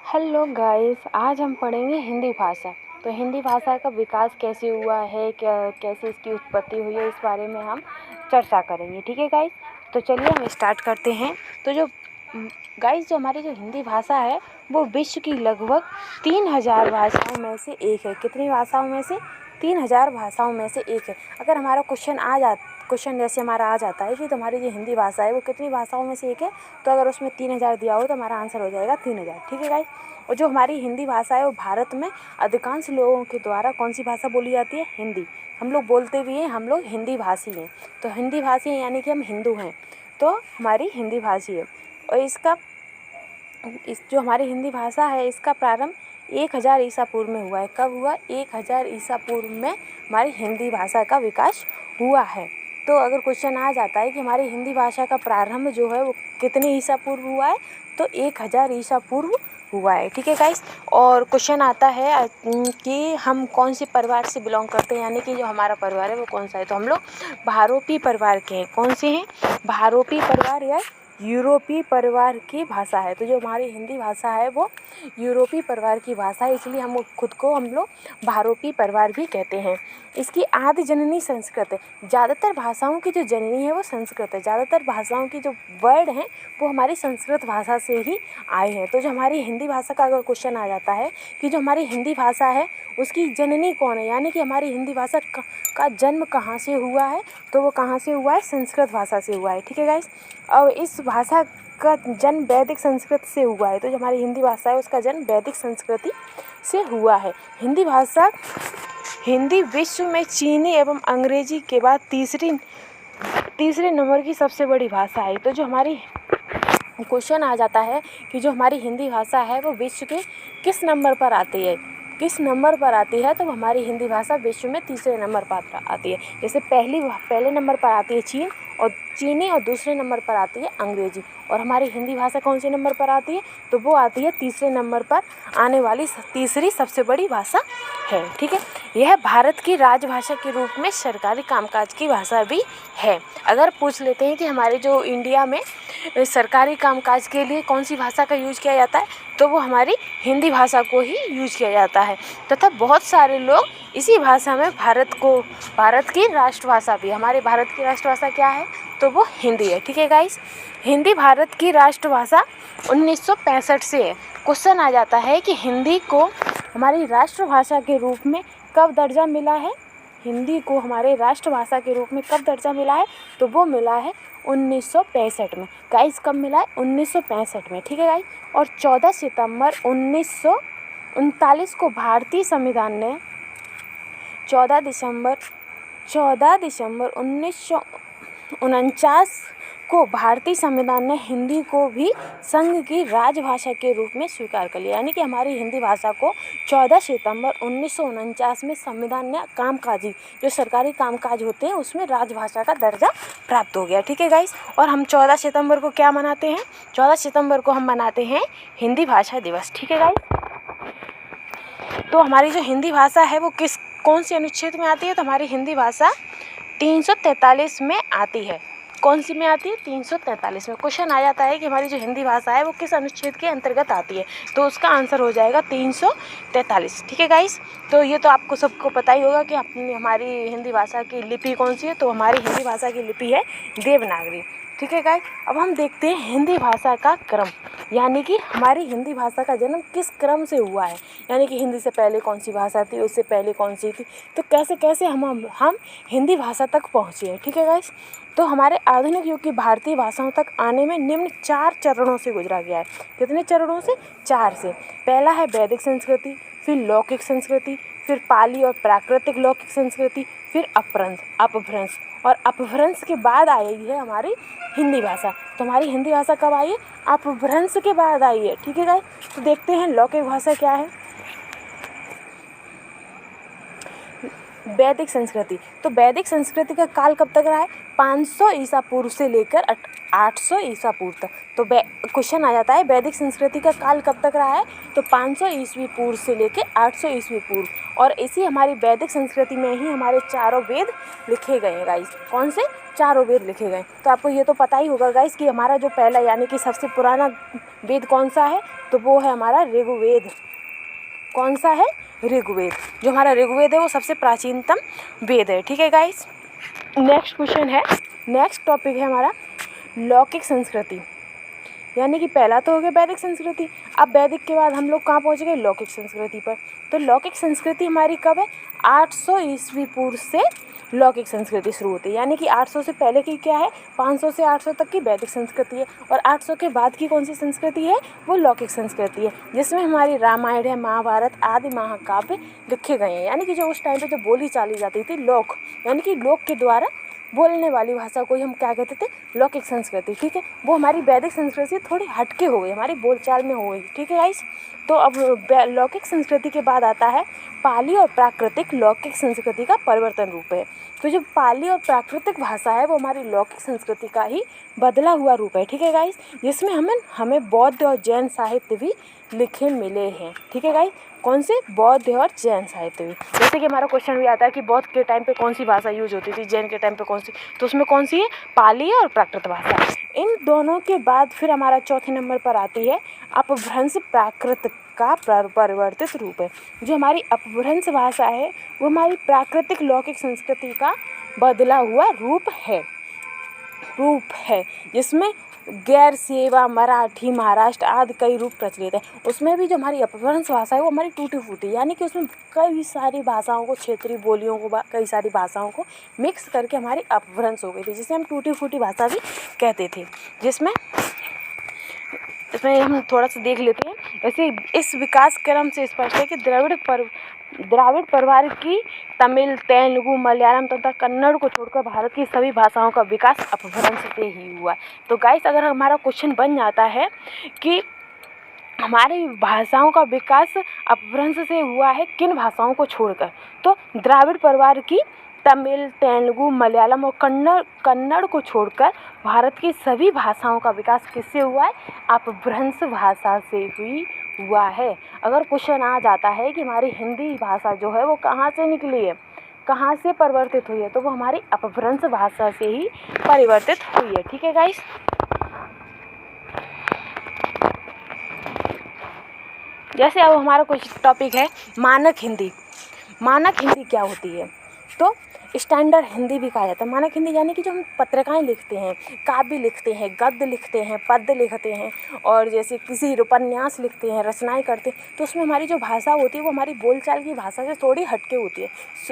Hello guys, आज हम पढ़ेंगे हिंदी भाषा। तो हिंदी भाषा का विकास कैसे हुआ है, कैसे इसकी उत्पत्ति हुई है, इस बारे में हम चर्चा करेंगे। ठीक है गाइस, तो चलिए हम स्टार्ट करते हैं। तो जो हमारी जो हिंदी भाषा है वो विश्व की लगभग 3000 भाषाओं में से एक है। कितनी भाषाओं में से? 3000 भाषाओं में से एक है। अगर हमारा क्वेश्चन जैसे हमारा आ जाता है कि तुम्हारी जो हिंदी भाषा है वो कितनी भाषाओं में से एक है, तो अगर उसमें 3000 दिया हो तो हमारा आंसर हो जाएगा 3000। ठीक है गाइस। और जो हमारी हिंदी भाषा है वो भारत में अधिकांश लोगों के द्वारा कौन सी भाषा बोली जाती है? हिंदी। हम लोग बोलते भी हैं, हम लोग हिंदी भाषी हैं। तो हिंदी भाषी हैं यानी कि हम हिंदू हैं, तो हमारी हिंदी भाषी है। और जो हमारी हिंदी भाषा है इसका प्रारंभ 1000 ईसा पूर्व में हुआ है। कब हुआ? 1000 ईसा पूर्व में हमारी हिंदी भाषा का विकास हुआ है। तो अगर क्वेश्चन आ जाता है कि हमारी हिंदी भाषा का प्रारंभ जो है वो कितने ईसा पूर्व हुआ है, तो 1000 ईसा पूर्व हुआ है। ठीक है गाइस। और क्वेश्चन आता है कि हम कौन से परिवार से बिलोंग करते हैं, यानी कि जो हमारा परिवार है वो कौन सा है। तो हम लोग भारोपी परिवार के हैं। कौन से हैं? भारोपी परिवार या यूरोपीय परिवार की भाषा है। तो जो हमारी हिंदी भाषा है वो यूरोपीय परिवार की भाषा है, इसलिए हम लोग भारोपी परिवार भी कहते हैं। इसकी आदि जननी संस्कृत है। ज़्यादातर भाषाओं की जो जननी है वो संस्कृत है। ज़्यादातर भाषाओं की जो वर्ड हैं वो हमारी संस्कृत भाषा से ही आए हैं। तो जो हमारी हिंदी भाषा का अगर क्वेश्चन आ जाता है कि जो हमारी हिंदी भाषा है उसकी जननी कौन है, यानी कि हमारी हिंदी भाषा का जन्म कहाँ से हुआ है, तो वो कहाँ से हुआ है? संस्कृत भाषा से हुआ है। ठीक है गाइस। और इस भाषा का जन्म वैदिक संस्कृत से हुआ है। तो जो हमारी हिंदी भाषा है उसका जन्म वैदिक संस्कृति से हुआ है। हिंदी विश्व में चीनी एवं अंग्रेजी के बाद तीसरे नंबर की सबसे बड़ी भाषा है। तो जो हमारी क्वेश्चन आ जाता है कि जो हमारी हिंदी भाषा है वो विश्व के किस नंबर पर आती है, तो हमारी हिंदी भाषा विश्व में तीसरे नंबर पर आती है। जैसे पहले नंबर पर आती है चीनी और दूसरे नंबर पर आती है अंग्रेजी। और हमारी हिंदी भाषा कौन से नंबर पर आती है? तो वो आती है तीसरे नंबर पर आने वाली तीसरी सबसे बड़ी भाषा है। ठीक है। यह भारत की राजभाषा के रूप में सरकारी कामकाज की भाषा भी है। अगर पूछ लेते हैं कि हमारे जो इंडिया में सरकारी कामकाज के लिए कौन सी भाषा का यूज किया जाता है, तो वो हमारी हिंदी भाषा को ही यूज किया जाता है। तथा बहुत सारे लोग इसी भाषा में भारत की राष्ट्रभाषा भी, हमारे भारत की राष्ट्रभाषा क्या है? तो वो हिंदी है। ठीक है गाइस। हिंदी भारत की राष्ट्रभाषा 1965 से है। क्वेश्चन आ जाता है कि हिंदी को हमारी राष्ट्रभाषा के रूप में कब दर्जा मिला है? हिंदी को हमारे राष्ट्रभाषा के रूप में कब दर्जा मिला है? तो वो मिला है 1965 में। गाइस कब मिला है? 1965 में। ठीक है गाइस। और 14 सितंबर 1939 को भारतीय संविधान ने 14 दिसंबर 1949 को भारतीय संविधान ने हिंदी को भी संघ की राजभाषा के रूप में स्वीकार कर लिया। यानी कि हमारी हिंदी भाषा को 14 सितंबर 1949 में संविधान ने कामकाजी, जो सरकारी कामकाज होते हैं उसमें राजभाषा का दर्जा प्राप्त हो गया। ठीक है गाइस। और हम 14 सितंबर को क्या मनाते हैं? 14 सितंबर को हम मनाते हैं हिंदी भाषा दिवस। ठीक है गाइस। तो हमारी जो हिंदी भाषा है वो कौन से अनुच्छेद में आती है? तो हमारी हिंदी भाषा 343 में आती है। कौन सी में आती है? 343 में। क्वेश्चन आ जाता है कि हमारी जो हिंदी भाषा है वो किस अनुच्छेद के अंतर्गत आती है, तो उसका आंसर हो जाएगा 343। ठीक है गाइस। तो ये तो आपको सबको पता ही होगा कि हमारी हिंदी भाषा की लिपि कौन सी है। तो हमारी हिंदी भाषा की लिपि है देवनागरी। ठीक है गाइस। अब हम देखते हैं हिंदी भाषा का क्रम, यानी कि हमारी हिंदी भाषा का जन्म किस क्रम से हुआ है, यानी कि हिंदी से पहले कौन सी भाषा थी, उससे पहले कौन सी थी, तो कैसे कैसे हम हिंदी भाषा तक पहुँचे हैं। ठीक है गाइस। तो हमारे आधुनिक युग की भारतीय भाषाओं तक आने में निम्न 4 चरणों से गुजरा गया है। कितने चरणों से? 4 से। पहला है वैदिक संस्कृति, फिर लौकिक संस्कृति, फिर पाली और प्राकृतिक लौकिक संस्कृति, फिर अपभ्रंश और अपभ्रंश के बाद आई है हमारी हिंदी भाषा। तो हमारी हिंदी भाषा कब आई है? अपभ्रंश के बाद आई है। ठीक है गाइस। तो देखते हैं लौकिक भाषा क्या है। वैदिक संस्कृति। तो वैदिक संस्कृति का काल कब तक रहा है? 500 ईसा पूर्व से लेकर 800 ईसा पूर्व तक। तो क्वेश्चन आ जाता है वैदिक संस्कृति का काल कब तक रहा है, तो 500 ईस्वी पूर्व से लेके 800 ईस्वी पूर्व। और इसी हमारी वैदिक संस्कृति में ही हमारे चारों वेद लिखे गए हैं गाइस। कौन से? चारों वेद लिखे गए। तो आपको ये तो पता ही होगा गाइस कि हमारा जो पहला यानी कि सबसे पुराना वेद कौन सा है, तो वो है हमारा ऋग्वेद। कौन सा है? ऋग्वेद। जो हमारा ऋग्वेद है वो सबसे प्राचीनतम वेद है। ठीक है गाइस। नेक्स्ट क्वेश्चन है, नेक्स्ट टॉपिक है हमारा लौकिक संस्कृति। यानी कि पहला तो हो गया वैदिक संस्कृति, अब वैदिक के बाद हम लोग कहाँ पहुँच गए? लौकिक संस्कृति पर। तो लौकिक संस्कृति हमारी कब है? 800 ईस्वी पूर्व से लौकिक संस्कृति शुरू होती है। यानी कि 800 से पहले की क्या है? 500 से 800 तक की वैदिक संस्कृति है, और 800 के बाद की कौन सी संस्कृति है? वो लौकिक संस्कृति है, जिसमें हमारी रामायण है, महाभारत आदि महाकाव्य लिखे गए हैं। यानी कि जो उस टाइम पे जो बोली चाली जाती थी लोक, यानी कि लोक के द्वारा बोलने वाली भाषा को ही हम क्या कहते थे? लौकिक संस्कृति। ठीक है, वो हमारी वैदिक संस्कृति थोड़ी हटके हो गई, हमारी बोलचाल में हो गई। ठीक है गाइस। तो अब लौकिक संस्कृति के बाद आता है पाली और प्राकृतिक लौकिक संस्कृति का परिवर्तन रूप है। तो जो पाली और प्राकृतिक भाषा है वो हमारी लौकिक संस्कृति का ही बदला हुआ रूप है। ठीक है गाइस, जिसमें हमें बौद्ध और जैन साहित्य भी लिखे मिले हैं। ठीक है गाइस, कौन से? बौद्ध और जैन साहित्य भी। जैसे कि हमारा क्वेश्चन भी आता है कि बौद्ध के टाइम पे कौन सी भाषा यूज होती थी, जैन के टाइम पे कौन सी, तो उसमें कौन सी है? पाली और प्राकृत भाषा। इन दोनों के बाद फिर हमारा चौथे नंबर पर आती है अपभ्रंश प्राकृत का परिवर्तित रूप है। जो हमारी अपभ्रंश भाषा है वो हमारी प्राकृतिक लौकिक संस्कृति का बदला हुआ रूप है, जिसमें गैर सेवा, मराठी, महाराष्ट्र आदि कई रूप प्रचलित है। उसमें भी जो हमारी अपभ्रंश भाषा है वो हमारी टूटी फूटी, यानी कि उसमें कई सारी भाषाओं को, क्षेत्रीय बोलियों को, कई सारी भाषाओं को मिक्स करके हमारी अपभ्रंश हो गई थी, जिसे हम टूटी फूटी भाषा भी कहते थे। इसमें हम थोड़ा सा देख लेते हैं। वैसे इस विकास क्रम से स्पष्ट है कि द्राविड़ परिवार की तमिल, तेलुगु, मलयालम तथा कन्नड़ को छोड़कर भारत की सभी भाषाओं का विकास अपभ्रंश से ही हुआ। तो गाइस, अगर हमारा क्वेश्चन बन जाता है कि हमारी भाषाओं का विकास अपभ्रंश से हुआ है किन भाषाओं को छोड़कर, तो द्राविड़ परिवार की तमिल, तेलुगु, मलयालम और कन्नड़ को छोड़कर भारत की सभी भाषाओं का विकास किससे हुआ है? अपभ्रंश भाषा से हुआ है। अगर क्वेश्चन आ जाता है कि हमारी हिंदी भाषा जो है वो कहाँ से निकली है, कहाँ से परिवर्तित हुई है, तो वो हमारी अपभ्रंश भाषा से ही परिवर्तित हुई है। ठीक है गाइस। जैसे अब हमारा कुछ टॉपिक है मानक हिंदी। मानक हिंदी क्या होती है? तो स्टैंडर्ड हिंदी भी कहा जाता है। मानक हिंदी यानी कि जो हम पत्रिकाएं लिखते हैं, काव्य लिखते हैं, गद्य लिखते हैं, पद्य लिखते हैं, और जैसे किसी उपन्यास लिखते हैं, रचनाएं करते हैं, तो उसमें हमारी जो भाषा होती है वो हमारी बोलचाल की भाषा से थोड़ी हटके होती है।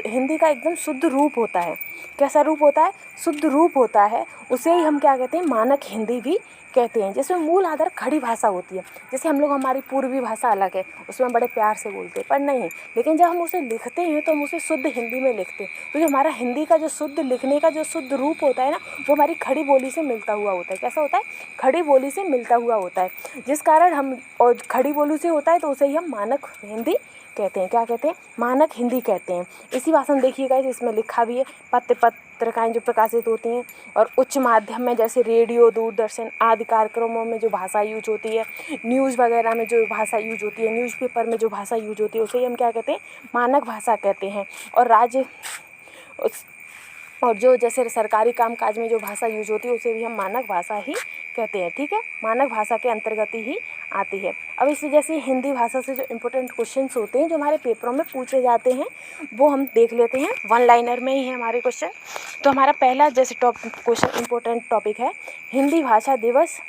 हिंदी का एकदम शुद्ध रूप होता है। कैसा रूप होता है? शुद्ध रूप होता है। उसे ही हम क्या कहते हैं? मानक हिंदी भी कहते हैं। जिसमें मूल आधार खड़ी भाषा होती है। जैसे हम लोग, हमारी पूर्वी भाषा अलग है, उसमें बड़े प्यार से बोलते हैं, पर नहीं, लेकिन जब हम उसे लिखते हैं तो हम उसे शुद्ध हिंदी में लिखते हैं। तो जो हमारा हिंदी का जो शुद्ध लिखने का जो शुद्ध रूप होता है ना, वो हमारी खड़ी बोली से मिलता हुआ होता है। कैसा होता है? खड़ी बोली से मिलता हुआ होता है, जिस कारण हम, और खड़ी बोली से होता है तो उसे ही हम मानक हिंदी कहते हैं। क्या कहते हैं? मानक हिंदी कहते हैं। इसी भाषा में देखिएगा, इसमें लिखा भी है। पत्रिकाएं जो प्रकाशित होती हैं, और उच्च माध्यम में जैसे रेडियो, दूरदर्शन आदि कार्यक्रमों में जो भाषा यूज होती है, न्यूज़ वगैरह में जो भाषा यूज होती है, न्यूज़पेपर में जो भाषा यूज होती है, उसे ही हम क्या कहते हैं? मानक भाषा कहते हैं। और जो जैसे सरकारी कामकाज में जो भाषा यूज होती है उसे भी हम मानक भाषा ही कहते हैं। ठीक है, मानक भाषा के अंतर्गत ही आती है। अब इस जैसे हिंदी भाषा से जो इम्पोर्टेंट क्वेश्चंस होते हैं जो हमारे पेपरों में पूछे जाते हैं, वो हम देख लेते हैं। वन लाइनर में ही है हमारे क्वेश्चन। तो हमारा पहला जैसे क्वेश्चन इम्पोर्टेंट टॉपिक है, हिंदी भाषा दिवस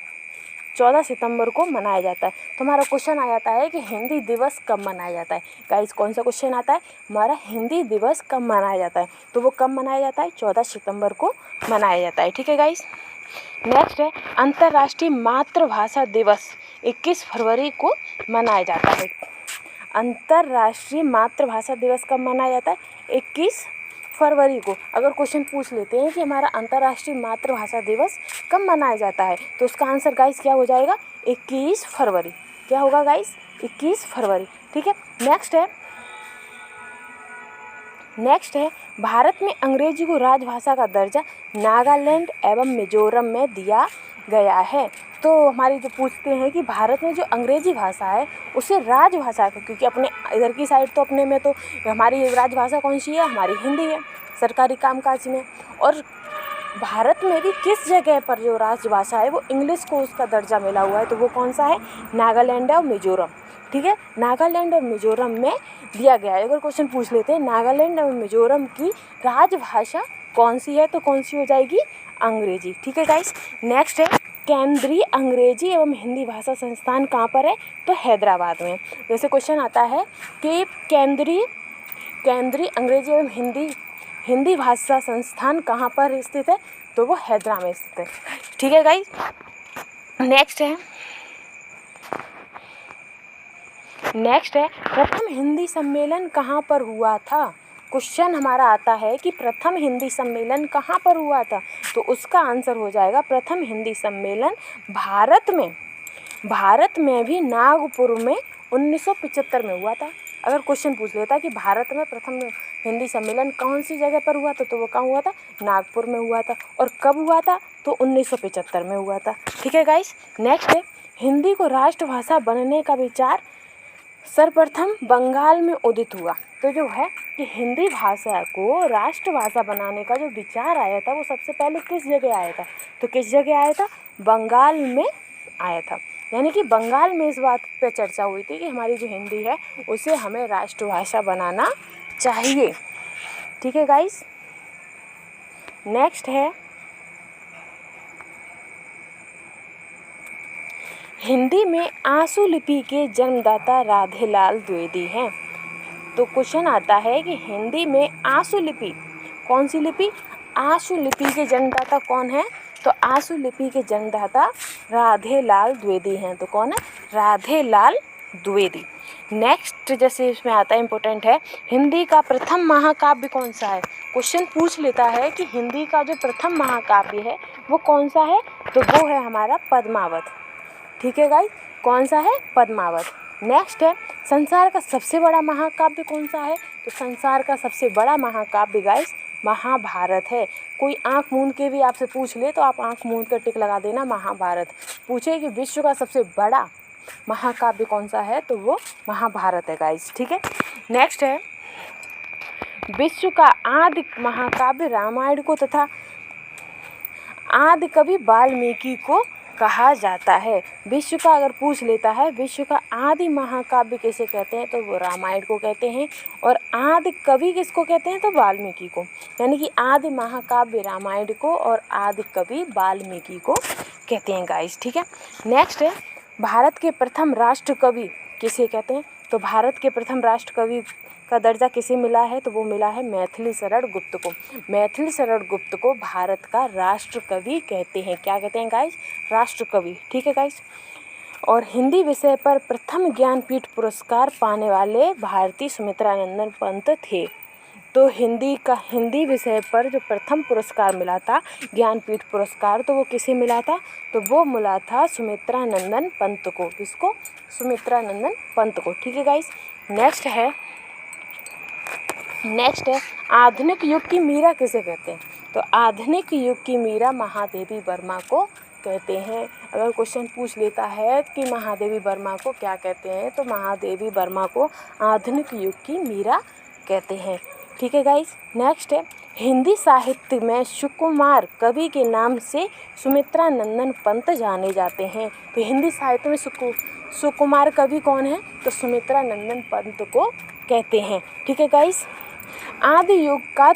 14 सितंबर को मनाया जाता है। तो हमारा क्वेश्चन आ जाता है कि हिंदी दिवस कब मनाया जाता है। गाइस, कौन सा क्वेश्चन आता है? हमारा हिंदी दिवस कब मनाया जाता है। तो वो कब मनाया जाता है? 14 सितंबर को मनाया जाता है। ठीक है गाइस। नेक्स्ट है अंतर्राष्ट्रीय मातृभाषा दिवस 21 फरवरी को मनाया जाता है। अंतर्राष्ट्रीय मातृभाषा दिवस कब मनाया जाता है? 21 फरवरी को। अगर क्वेश्चन पूछ लेते हैं कि हमारा अंतर्राष्ट्रीय मातृभाषा दिवस कब मनाया जाता है, तो उसका आंसर गाइस क्या हो जाएगा? 21 फरवरी। क्या होगा गाइस? 21 फरवरी। ठीक है। नेक्स्ट है भारत में अंग्रेजी को राजभाषा का दर्जा नागालैंड एवं मिजोरम में दिया गया है। तो हमारी जो पूछते हैं कि भारत में जो अंग्रेजी भाषा है उसे राजभाषा, क्योंकि अपने इधर की साइड तो अपने में तो हमारी राजभाषा कौन सी है, हमारी हिंदी है सरकारी कामकाज में। और भारत में भी किस जगह पर जो राजभाषा है वो इंग्लिश को उसका दर्जा मिला हुआ है, तो वो कौन सा है, नागालैंड और मिजोरम। ठीक है, नागालैंड और मिजोरम में दिया गया है। अगर क्वेश्चन पूछ लेते हैं नागालैंड और मिजोरम की राजभाषा कौन सी है, तो कौन सी हो जाएगी, अंग्रेजी। ठीक है गाइस, नेक्स्ट है केंद्रीय अंग्रेजी एवं हिंदी भाषा संस्थान कहाँ पर है, तो हैदराबाद में। जैसे क्वेश्चन आता है कि केंद्रीय अंग्रेजी एवं हिंदी भाषा संस्थान कहाँ पर स्थित है, तो वो हैदराबाद में स्थित है। ठीक है गाइस, नेक्स्ट है प्रथम हिंदी सम्मेलन कहाँ पर हुआ था। क्वेश्चन हमारा आता है कि प्रथम हिंदी सम्मेलन कहाँ पर हुआ था, तो उसका आंसर हो जाएगा प्रथम हिंदी सम्मेलन भारत में भी नागपुर में 1975 में हुआ था। अगर क्वेश्चन पूछ लेता कि भारत में प्रथम हिंदी सम्मेलन कौन सी जगह पर हुआ था, तो वो कहाँ हुआ था, नागपुर में हुआ था। और कब हुआ था, तो 1975 में हुआ था। ठीक है गाइस, नेक्स्ट है हिंदी को राष्ट्रभाषा बनने का विचार सर्वप्रथम बंगाल में उदित हुआ। तो जो है कि हिंदी भाषा को राष्ट्रभाषा बनाने का जो विचार आया था वो सबसे पहले किस जगह आया था, तो किस जगह आया था, बंगाल में आया था। यानी कि बंगाल में इस बात पे चर्चा हुई थी कि हमारी जो हिंदी है उसे हमें राष्ट्रभाषा बनाना चाहिए। ठीक है गाइस, नेक्स्ट है हिंदी में आशु लिपि के जन्मदाता राधेलाल द्विवेदी हैं। तो क्वेश्चन आता है कि हिंदी में आशु लिपि, कौन सी लिपि, आशु लिपि के जन्मदाता कौन है, तो आशु लिपि के जन्मदाता राधेलाल द्विवेदी हैं। तो कौन है, राधेलाल द्विवेदी। नेक्स्ट जैसे इसमें आता है इम्पोर्टेंट है, हिंदी का प्रथम महाकाव्य कौन सा है। क्वेश्चन पूछ लेता है कि हिंदी का जो प्रथम महाकाव्य है वो कौन सा है, तो वो है हमारा पद्मावत। ठीक है गाइस, कौन सा है, पद्मावत। नेक्स्ट है संसार का सबसे बड़ा महाकाव्य कौन सा है, तो संसार का सबसे बड़ा महाकाव्य गाइस महाभारत है। कोई आंख मूंद के भी आपसे पूछ ले तो आप आंख मूंद कर टिक लगा देना महाभारत। पूछे कि विश्व का सबसे बड़ा महाकाव्य कौन सा है, तो वो महाभारत है गाइस। ठीक है, नेक्स्ट है विश्व का आदि महाकाव्य रामायण को तथा आदि कवि वाल्मीकि को कहा जाता है। विश्व का अगर पूछ लेता है विश्व का आदि महाकाव्य किसे कहते हैं, तो वो रामायण को कहते हैं। और आदि कवि किसको कहते हैं, तो वाल्मीकि को। यानी कि आदि महाकाव्य रामायण को और आदि कवि वाल्मीकि को कहते हैं गाइस। ठीक है, नेक्स्ट है भारत के प्रथम राष्ट्र कवि किसे कहते हैं, तो भारत के प्रथम राष्ट्र कवि का दर्जा किसे मिला है, तो वो मिला है मैथिली शरण गुप्त को। मैथिली शरण गुप्त को भारत का राष्ट्र कवि कहते हैं। क्या कहते हैं गाइस, राष्ट्र कवि। ठीक है गाइस, और हिंदी विषय पर प्रथम ज्ञानपीठ पुरस्कार पाने वाले भारतीय सुमित्रा नंदन पंत थे। तो हिंदी विषय पर जो प्रथम पुरस्कार मिला था ज्ञानपीठ पुरस्कार, तो वो किसे मिला था, तो वो मिला था सुमित्रा नंदन पंत को। किसको, सुमित्रा नंदन पंत को। ठीक है गाइस, नेक्स्ट है आधुनिक युग की मीरा किसे कहते हैं, तो आधुनिक युग की मीरा महादेवी वर्मा को कहते हैं। अगर क्वेश्चन पूछ लेता है कि महादेवी वर्मा को क्या कहते हैं, तो महादेवी वर्मा को आधुनिक युग की मीरा कहते हैं। ठीक है गाइस, नेक्स्ट है हिंदी साहित्य में सुकुमार कवि के नाम से सुमित्रा नंदन पंत जाने जाते हैं। तो हिंदी साहित्य में सुकुमार कवि कौन है, तो सुमित्रा नंदन पंत को कहते हैं। ठीक है गाइस, आदि युग का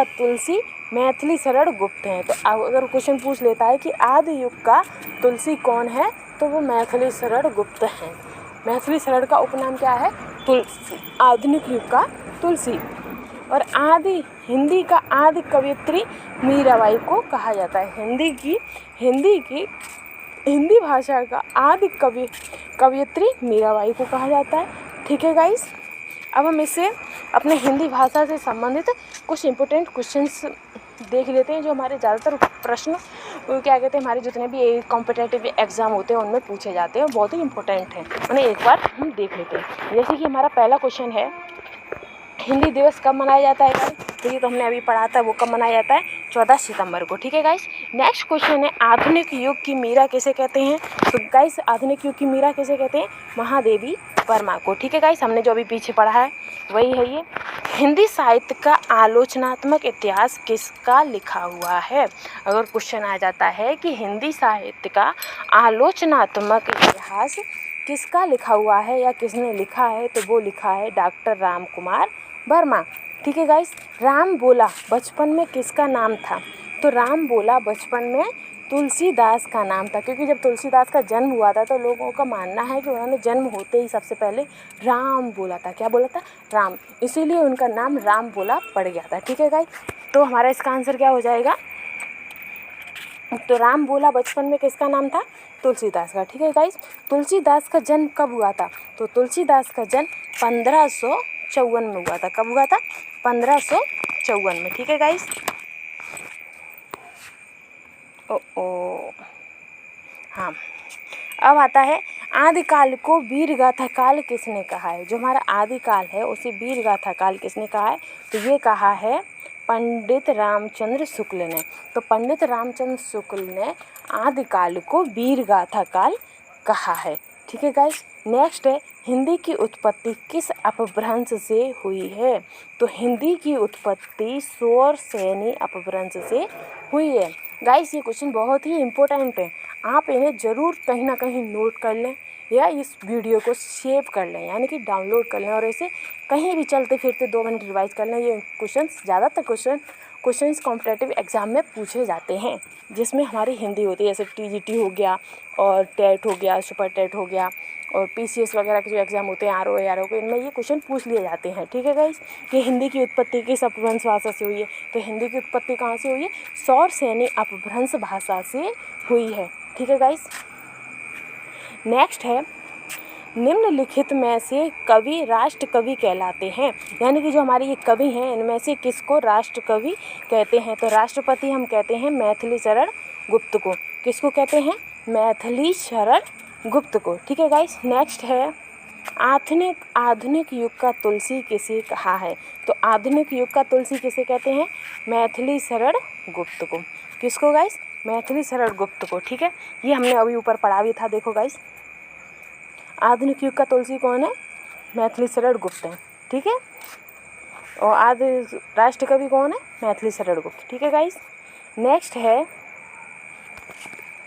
तुलसी मैथिली शरण गुप्त हैं। तो अगर क्वेश्चन पूछ लेता है कि आदि युग का तुलसी कौन है, तो वो मैथिली शरण गुप्त हैं। मैथिली शरण का उपनाम क्या है, तुलसी। आधुनिक युग का तुलसी। और हिंदी का आदि कवयित्री मीराबाई को कहा जाता है। हिंदी भाषा का आदि कवयित्री मीराबाई को कहा जाता है। ठीक है गाइस, अब हम इससे अपने हिंदी भाषा से संबंधित कुछ इम्पोर्टेंट क्वेश्चंस देख लेते हैं जो हमारे ज़्यादातर प्रश्न क्या कहते हैं, हमारे जितने भी कॉम्पिटिटिव एग्ज़ाम होते हैं उनमें पूछे जाते हैं, बहुत ही इम्पोर्टेंट हैं, उन्हें एक बार हम देख लेते हैं। जैसे कि हमारा पहला क्वेश्चन है, हिंदी दिवस कब मनाया जाता है गाइस, तो ये तो हमने अभी पढ़ा था, वो कब मनाया जाता है? 14 सितंबर को। ठीक है गाइस। नेक्स्ट क्वेश्चन है, आधुनिक युग की मीरा किसे कहते हैं? तो गाइस आधुनिक युग की मीरा किसे कहते हैं? महादेवी वर्मा को। ठीक है गाइस, हमने जो अभी पीछे पढ़ा है वही है ये। हिंदी साहित्य का आलोचनात्मक इतिहास किसका लिखा हुआ है? अगर क्वेश्चन आ जाता है कि हिंदी साहित्य का आलोचनात्मक इतिहास किसका लिखा हुआ है या किसने लिखा है, तो वो लिखा है डॉक्टर राम कुमार वर्मा। ठीक है गाइस। राम बोला बचपन में किसका नाम था? तो राम बोला बचपन में तुलसीदास का नाम था, क्योंकि जब तुलसीदास का जन्म हुआ था तो लोगों का मानना है कि उन्होंने जन्म होते ही सबसे पहले राम बोला था। क्या बोला था? राम। इसीलिए उनका नाम राम बोला पड़ गया था। ठीक है गाइस, तो हमारा इसका आंसर क्या हो जाएगा? तो राम बोला बचपन में किसका नाम था? तुलसीदास का। ठीक है गाइस। तुलसीदास का जन्म कब हुआ था? तो तुलसीदास का जन्म 1554 में हुआ था। कब हुआ था? 1554 में। ठीक है गाइस। हाँ, अब आता है आदिकाल को वीरगाथा काल किसने कहा है? जो हमारा आदिकाल है उसे वीरगाथा काल किसने कहा है? तो ये कहा है पंडित रामचंद्र शुक्ल ने। तो पंडित रामचंद्र शुक्ल ने आदिकाल को वीरगाथा काल कहा है। ठीक है गाइस। नेक्स्ट है, हिंदी की उत्पत्ति किस अपभ्रंश से हुई है? तो हिंदी की उत्पत्ति शौरसेनी अपभ्रंश से हुई है। गाइस ये क्वेश्चन बहुत ही इम्पोर्टेंट है, आप इन्हें ज़रूर कहीं ना कहीं नोट कर लें या इस वीडियो को सेव कर लें, यानी कि डाउनलोड कर लें और इसे कहीं भी चलते फिरते 2 मिनट रिवाइज कर लें। ये ज़्यादातर क्वेश्चंस कॉम्पिटेटिव एग्ज़ाम में पूछे जाते हैं, जिसमें हमारी हिंदी होती है, जैसे TGT हो गया और टेट हो गया, सुपर टेट हो गया और PCS वगैरह के जो एग्ज़ाम होते हैं RO के, इनमें ये क्वेश्चन पूछ लिए जाते हैं। ठीक है गाइस। कि हिंदी की उत्पत्ति किस अपभ्रंश भाषा से हुई है? तो हिंदी की उत्पत्ति कहाँ से हुई है? शौरसेनी अपभ्रंश भाषा से हुई है। ठीक है गाइस। नेक्स्ट है, निम्नलिखित में से कवि राष्ट्र कवि कहलाते हैं? यानी कि जो हमारे ये कवि हैं इनमें से किसको राष्ट्र कवि कहते हैं? तो राष्ट्रपति हम कहते हैं मैथिली शरण गुप्त को। किसको कहते हैं? मैथिली शरण गुप्त को। ठीक है गाइस। नेक्स्ट है, आधुनिक युग का तुलसी किसे कहा है? तो आधुनिक युग का तुलसी किसे कहते हैं? मैथिली शरण गुप्त को। किसको गाइस? मैथिली शरण गुप्त को। ठीक है, ये हमने अभी ऊपर पढ़ा भी था। देखो गाइस, आधुनिक युग का तुलसी कौन है? मैथिली शरण गुप्त है। ठीक है, और आदि राष्ट्र कवि कौन है? मैथिली शरण गुप्त। ठीक है गाइस। नेक्स्ट है,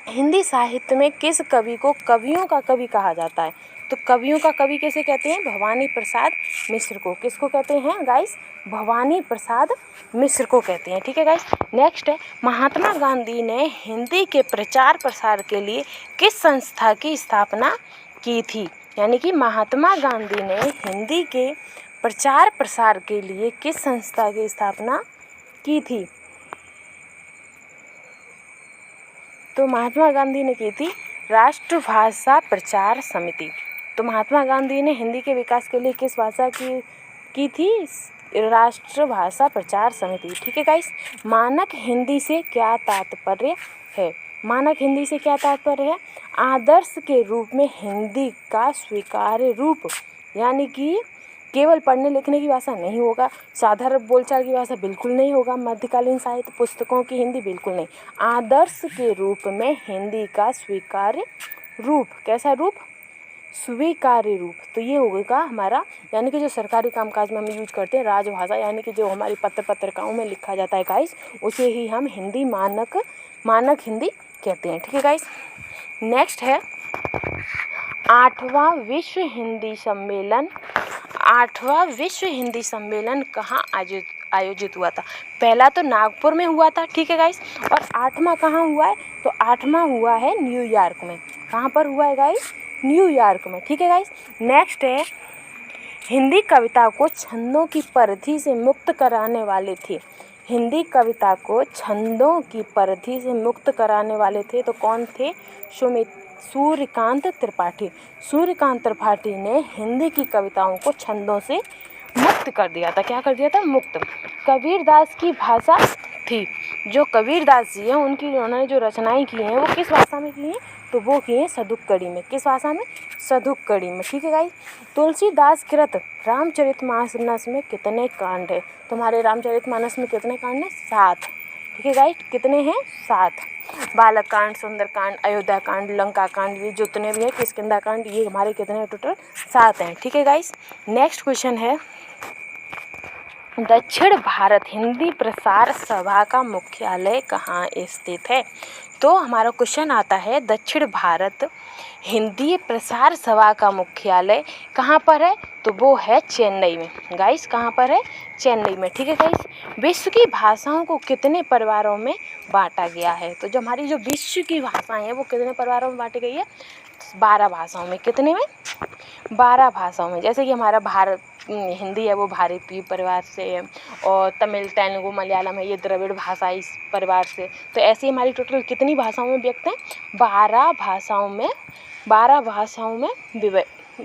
हिंदी साहित्य में किस कवि को कवियों का कवि कहा जाता है? तो कवियों का कवि किसे कहते हैं? भवानी प्रसाद मिश्र को। किसको कहते हैं गाइस? भवानी प्रसाद मिश्र को कहते हैं। ठीक है गाइस। नेक्स्ट है, महात्मा गांधी ने हिंदी के प्रचार प्रसार के लिए किस संस्था की स्थापना की थी? यानी कि महात्मा गांधी ने हिंदी के प्रचार प्रसार के लिए किस संस्था की स्थापना की थी? तो महात्मा गांधी ने की थी राष्ट्रभाषा प्रचार समिति। तो महात्मा गांधी ने हिंदी के विकास के लिए किस भाषा की थी? राष्ट्रभाषा प्रचार समिति। ठीक है गाइस। मानक हिंदी से क्या तात्पर्य है? मानक हिंदी से क्या तात्पर्य है? आदर्श के रूप में हिंदी का स्वीकार्य रूप, यानी कि केवल पढ़ने लिखने की भाषा नहीं होगा, साधारण बोलचाल की भाषा बिल्कुल नहीं होगा, मध्यकालीन साहित्य पुस्तकों की हिंदी बिल्कुल नहीं, आदर्श के रूप में हिंदी का स्वीकार्य रूप। कैसा रूप? स्वीकार्य रूप। तो ये होगा हमारा, यानी कि जो सरकारी कामकाज में हम यूज करते हैं राजभाषा, यानी कि जो हमारी पत्रिकाओं में लिखा जाता है गाइस, उसे ही हम हिंदी मानक हिंदी कहते हैं। ठीक है गाइस। नेक्स्ट है, 8वां विश्व हिंदी सम्मेलन कहाँ आयोजित हुआ था? पहला तो नागपुर में हुआ था। ठीक है गाइस। और 8वां कहाँ हुआ है? तो 8वां हुआ है न्यूयॉर्क में। कहाँ पर हुआ है गाइस? न्यूयॉर्क में। ठीक है गाइस। नेक्स्ट है, हिंदी कविता को छंदों की परिधि से मुक्त कराने वाले थे। हिंदी कविता को छंदों की परिधि से मुक्त कराने वाले थे तो कौन थे? सूर्यकांत त्रिपाठी। सूर्यकांत त्रिपाठी ने हिंदी की कविताओं को छंदों से मुक्त कर दिया था। क्या कर दिया था? मुक्त। कबीरदास की भाषा थी। जो कबीरदास जी हैं उन्होंने जो रचनाएं की हैं वो किस भाषा में की हैं? तो वो की हैं सदुक्कड़ी में। किस भाषा में? सधुक्कड़ी में। ठीक है गाइस। तुलसीदास कृत रामचरितमानस में कितने कांड है? तो हमारे रामचरितमानस में कितने कांड हैं? 7। ठीक है गाइस, कितने हैं? 7। बालक कांड, सुंदर कांड, अयोध्या कांड, लंका कांड, ये जितने भी है किष्किंधा कांड, ये हमारे कितने टोटल? 7 हैं। ठीक है गाइस। नेक्स्ट क्वेश्चन है, दक्षिण भारत हिंदी प्रसार सभा का मुख्यालय कहाँ स्थित है? तो हमारा क्वेश्चन आता है, दक्षिण भारत हिंदी प्रसार सभा का मुख्यालय कहाँ पर है? तो वो है चेन्नई में। गाइस कहाँ पर है? चेन्नई में। ठीक है गाइस। विश्व की भाषाओं को कितने परिवारों में बांटा गया है? तो जो हमारी जो विश्व की भाषाएं हैं वो कितने परिवारों में बांटी गई है? 12 भाषाओं में। कितने में? 12 भाषाओं में। जैसे कि हमारा भारत हिंदी है वो भारतीय परिवार से है, और तमिल, तेलुगु, मलयालम है ये द्रविड़ भाषा इस परिवार से। तो ऐसे हमारी टोटल कितनी भाषाओं में व्यक्त हैं? 12 भाषाओं में, 12 भाषाओं में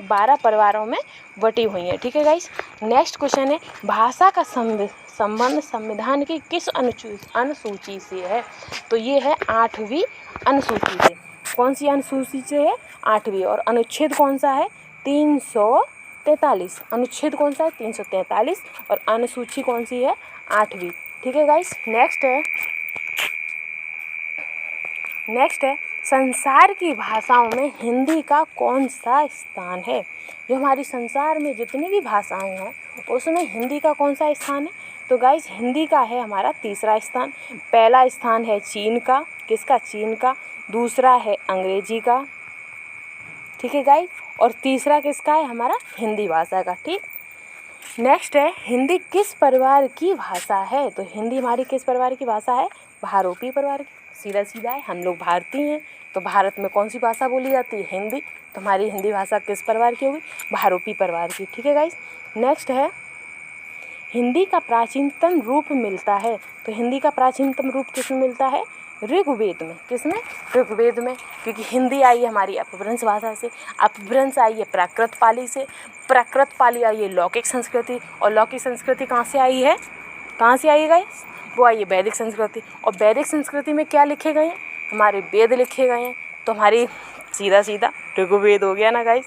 12 परिवारों में बटी हुई हैं। ठीक है गाइस। नेक्स्ट क्वेश्चन है, भाषा का संबंध संविधान की किस अनुसूची से है? तो ये है 8वीं अनुसूची से। कौन सी अनुसूची से है? 8वीं। और अनुच्छेद कौन सा है? 343। अनुच्छेद कौन सा है? 343। और अनुसूची कौन सी है? 8वीं। ठीक है गाइस। नेक्स्ट है संसार की भाषाओं में हिंदी का कौन सा स्थान है? जो हमारी संसार में जितनी भी भाषाएं हैं उसमें हिंदी का कौन सा स्थान है? तो गाइस हिंदी का है हमारा 3रा स्थान। पहला स्थान है चीन का। किसका? चीन का। दूसरा है अंग्रेजी का। ठीक है गाइस। और तीसरा किसका है? हमारा हिंदी भाषा का। ठीक। नेक्स्ट है, हिंदी किस परिवार की भाषा है? तो हिंदी हमारी किस परिवार की भाषा है? भारोपी परिवार की। सीधा सीधा है, हम लोग भारतीय हैं तो भारत में कौन सी भाषा बोली जाती है? हिंदी। तो हमारी हिंदी भाषा किस परिवार की होगी? भारोपी परिवार की। ठीक है गाइस। नेक्स्ट है, हिंदी का प्राचीनतम रूप मिलता है। तो हिंदी का प्राचीनतम रूप किसमें मिलता है? ऋग्वेद में। किसमें? ऋग्वेद में। क्योंकि हिंदी आई है हमारी अपभ्रंश भाषा से, अपभ्रंश आई है प्राकृत पाली से, प्राकृत पाली आई है लौकिक संस्कृति, और लौकिक संस्कृति कहाँ से आई है? कहाँ से आई है गाइस? वो आई है वैदिक संस्कृति। और वैदिक संस्कृति में क्या लिखे गए हैं? हमारे वेद लिखे गए हैं। तो हमारी सीधा सीधा ऋग्वेद हो गया ना गाइस।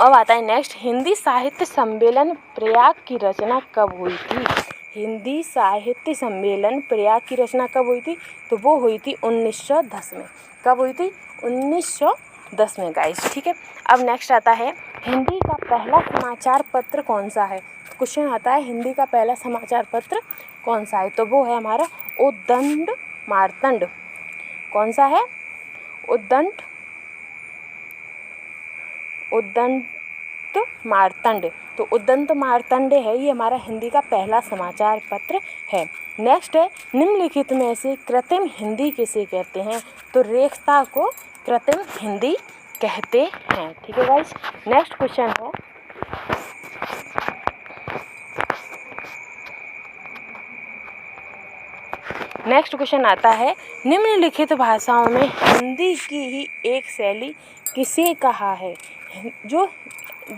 अब आता है नेक्स्ट, हिंदी साहित्य सम्मेलन प्रयाग की रचना कब हुई थी? हिंदी साहित्य सम्मेलन प्रयाग की रचना कब हुई थी? तो वो हुई थी 1910 में। कब हुई थी? 1910 में गाइस। ठीक है। अब नेक्स्ट आता है, हिंदी का पहला समाचार पत्र कौन सा है? क्वेश्चन आता है, हिंदी का पहला समाचार पत्र कौन सा है? तो वो है हमारा उद्दंड मार्तंड। कौन सा है? उद्दंड मार्तंड। तो उद्दंत मार्तंड है ये हमारा हिंदी का पहला समाचार पत्र है। नेक्स्ट है, निम्नलिखित में से कृत्रिम हिंदी किसे कहते हैं? तो रेखता को कृत्रिम हिंदी कहते हैं। ठीक है गाइस। नेक्स्ट क्वेश्चन है, नेक्स्ट क्वेश्चन आता है, निम्नलिखित भाषाओं में हिंदी की ही एक शैली किसे कहा है? जो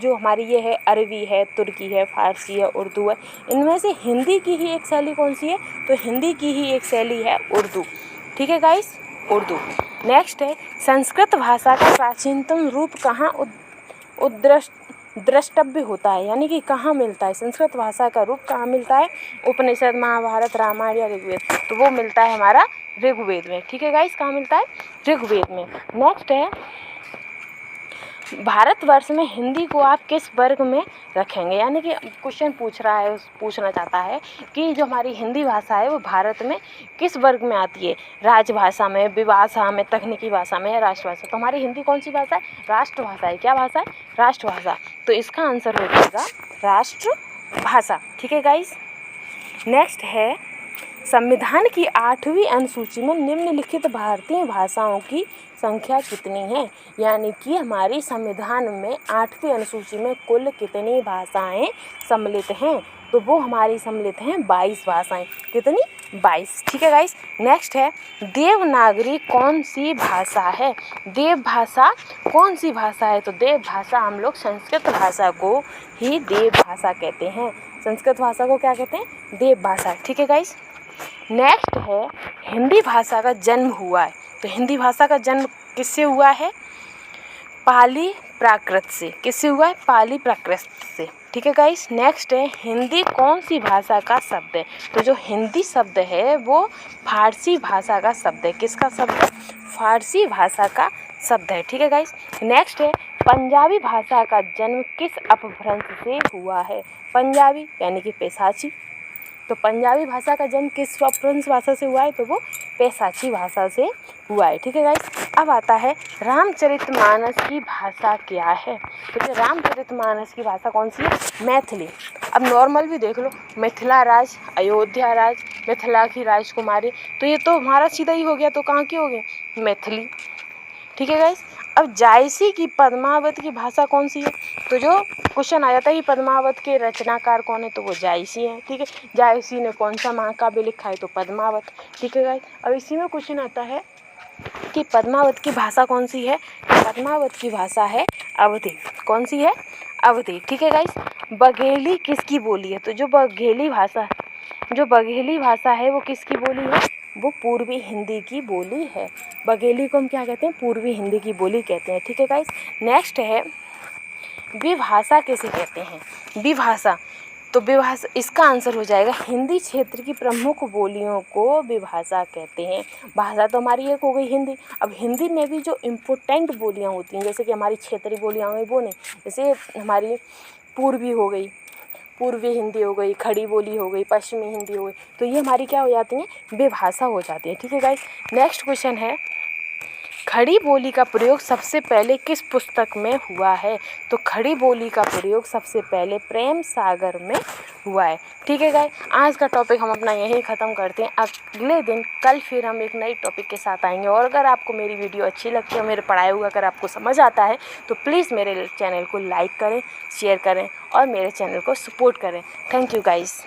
हमारी ये है अरबी है, तुर्की है, फारसी है, उर्दू है, इनमें से हिंदी की ही एक शैली कौन सी है? तो हिंदी की ही एक शैली है उर्दू। ठीक है गाइस, उर्दू। नेक्स्ट है, संस्कृत भाषा का प्राचीनतम रूप कहाँ द्रष्टव्य होता है, यानी कि कहाँ मिलता है? संस्कृत भाषा का रूप कहाँ मिलता है? उपनिषद, महाभारत, रामायण या ऋग्वेद? तो वो मिलता है हमारा ऋग्वेद में। ठीक है गाइस, कहाँ मिलता है? ऋग्वेद में। नेक्स्ट है, भारतवर्ष में हिंदी को आप किस वर्ग में रखेंगे? यानी कि क्वेश्चन पूछना चाहता है कि जो हमारी हिंदी भाषा है वो भारत में किस वर्ग में आती है? राजभाषा में, विभाषा में, तकनीकी भाषा में या राष्ट्रभाषा? तो हमारी हिंदी कौन सी भाषा है? राष्ट्रभाषा है। क्या भाषा है? राष्ट्रभाषा। तो इसका आंसर हो जाएगा राष्ट्रभाषा। ठीक है गाइस। नेक्स्ट है, संविधान की 8वीं अनुसूची में निम्नलिखित भारतीय भाषाओं की संख्या कितनी है? यानी कि हमारी संविधान में 8वीं अनुसूची में कुल कितनी भाषाएं सम्मिलित हैं? तो वो हमारी सम्मिलित हैं 22 भाषाएं। कितनी? 22। ठीक है गाइस। नेक्स्ट है, देवनागरी कौन सी भाषा है? देव भाषा कौन सी भाषा है? तो देव भाषा हम लोग संस्कृत भाषा को ही देव भाषा कहते हैं। संस्कृत भाषा को क्या कहते हैं? देव भाषा। ठीक है गाइस। नेक्स्ट है, हिंदी भाषा का जन्म हुआ है। तो हिंदी भाषा का जन्म किससे हुआ है? पाली प्राकृत से। किससे हुआ है? पाली प्राकृत से। ठीक है गाइस। नेक्स्ट है हिंदी कौन सी भाषा का शब्द है? तो जो हिंदी शब्द है वो फारसी भाषा का शब्द है। किसका शब्द है? फारसी भाषा का शब्द है। ठीक है गाइस। नेक्स्ट है पंजाबी भाषा का जन्म किस अपभ्रंश से हुआ है? पंजाबी यानी कि पैशाची। तो पंजाबी भाषा का जन्म किस अपभ्रंश भाषा से हुआ है? तो वो पैशाची भाषा से हुआ है। ठीक है गाइस। अब आता है रामचरितमानस की भाषा क्या है? तो रामचरितमानस की भाषा कौन सी है? मैथिली। अब नॉर्मल भी देख लो, मिथिला राज, अयोध्या राज, मिथिला की राजकुमारी, तो ये तो हमारा सीधा ही हो गया। तो कहाँ की हो गई? मैथिली। ठीक है गाइस। अब जायसी की पद्मावत की भाषा कौन सी है? तो जो क्वेश्चन आया था कि पद्मावत के रचनाकार कौन है? तो वो जायसी है। ठीक है। जायसी ने कौन सा महाकाव्य लिखा है? तो पद्मावत। ठीक है गाइस। अब इसी में क्वेश्चन आता है कि पद्मावत की भाषा कौन सी है? पद्मावत की भाषा है अवधी। कौन सी है? अवधी। ठीक है गाइस। बघेली किसकी बोली है? तो जो बघेली भाषा है वो किसकी बोली है? वो पूर्वी हिंदी की बोली है। बघेली को हम क्या कहते हैं? पूर्वी हिंदी की बोली कहते हैं। ठीक है गाइस। नेक्स्ट है विभाषा किसे कहते हैं? विभाषा। तो विभाषा, इसका आंसर हो जाएगा हिंदी क्षेत्र की प्रमुख बोलियों को विभाषा कहते हैं। भाषा तो हमारी एक हो गई हिंदी। अब हिंदी में भी जो इम्पोर्टेंट बोलियां होती हैं, जैसे कि हमारी क्षेत्रीय बोलियां हो गई, वो नहीं, जैसे हमारी पूर्वी हो गई, पूर्वी हिंदी हो गई, खड़ी बोली हो गई, पश्चिमी हिंदी हो गई, तो ये हमारी क्या हो जाती हैं? विभाषा हो जाती है। ठीक है गाइस। नेक्स्ट क्वेश्चन है खड़ी बोली का प्रयोग सबसे पहले किस पुस्तक में हुआ है? तो खड़ी बोली का प्रयोग सबसे पहले प्रेम सागर में हुआ है। ठीक है गाइस। आज का टॉपिक हम अपना यहीं ख़त्म करते हैं। अगले दिन कल फिर हम एक नई टॉपिक के साथ आएंगे। और अगर आपको मेरी वीडियो अच्छी लगती है, मेरे पढ़ाया हुआ अगर आपको समझ आता है, तो प्लीज़ मेरे चैनल को लाइक करें, शेयर करें और मेरे चैनल को सपोर्ट करें। Thank you guys.